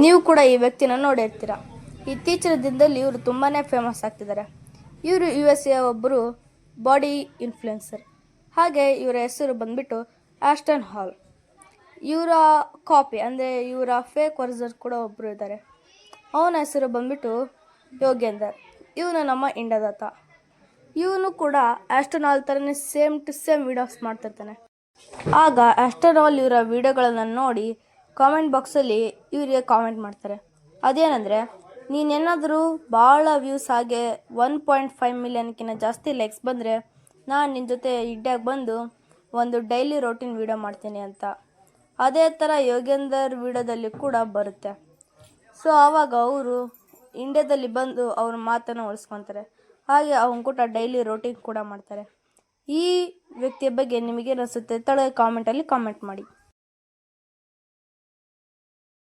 ನೀವು ಕೂಡ ಈ ವ್ಯಕ್ತಿನ ನೋಡಿರ್ತೀರ. ಇತ್ತೀಚಿನ ದಿನದಲ್ಲಿ ಇವರು ತುಂಬಾ ಫೇಮಸ್ ಆಗ್ತಿದ್ದಾರೆ. ಇವರು USA ಒಬ್ಬರು ಬಾಡಿ ಇನ್ಫ್ಲುಯೆನ್ಸರ್. ಹಾಗೆ ಇವರ ಹೆಸರು ಬಂದ್ಬಿಟ್ಟು ಆಸ್ಟನ್ ಹಾಲ್. ಇವರ ಕಾಪಿ ಅಂದರೆ ಇವರ ಫೇಕ್ ವರ್ಸರ್ ಕೂಡ ಒಬ್ಬರು ಇದ್ದಾರೆ. ಅವನ ಹೆಸರು ಬಂದ್ಬಿಟ್ಟು ಯೋಗೇಂದರ್. ಇವನು ನಮ್ಮ ಇಂಡಿಯಾದಾತ. ಇವನು ಕೂಡ ಆಸ್ಟನ್ ಹಾಲ್ ಥರನೇ ಸೇಮ್ ಟು ಸೇಮ್ ವೀಡಿಯೋಸ್ ಮಾಡ್ತಿರ್ತಾನೆ. ಆಗ ಆಸ್ಟನ್ ಹಾಲ್ ಇವರ ವೀಡಿಯೋಗಳನ್ನು ನೋಡಿ ಕಾಮೆಂಟ್ ಬಾಕ್ಸಲ್ಲಿ ಇವರಿಗೆ ಕಾಮೆಂಟ್ ಮಾಡ್ತಾರೆ. ಅದೇನೆಂದರೆ, ನೀನೇನಾದರೂ ಭಾಳ ವ್ಯೂಸ್ ಹಾಗೆ 1.5 ಮಿಲಿಯನ್ಕಿಂತ ಜಾಸ್ತಿ ಲೈಕ್ಸ್ ಬಂದರೆ ನಾನು ನಿನ್ನ ಜೊತೆ ಇಂಡಿಯಾಗೆ ಬಂದು ಒಂದು ಡೈಲಿ ರೋಟೀನ್ ವೀಡಿಯೋ ಮಾಡ್ತೀನಿ ಅಂತ. ಅದೇ ಥರ ಯೋಗೇಂದರ್ ವೀಡಿಯೋದಲ್ಲಿ ಕೂಡ ಬರುತ್ತೆ. ಸೊ ಆವಾಗ ಅವರು ಇಂಡಿಯಾದಲ್ಲಿ ಬಂದು ಅವ್ರ ಮಾತನ್ನು ಉಳಿಸ್ಕೊತಾರೆ. ಹಾಗೆ ಅವನು ಕೂಡ ಡೈಲಿ ರೋಟೀನ್ ಕೂಡ ಮಾಡ್ತಾರೆ. ಈ ವ್ಯಕ್ತಿಯ ಬಗ್ಗೆ ನಿಮಗೇನಿಸುತ್ತೆ ತಳ ಕಾಮೆಂಟಲ್ಲಿ ಕಾಮೆಂಟ್ ಮಾಡಿ.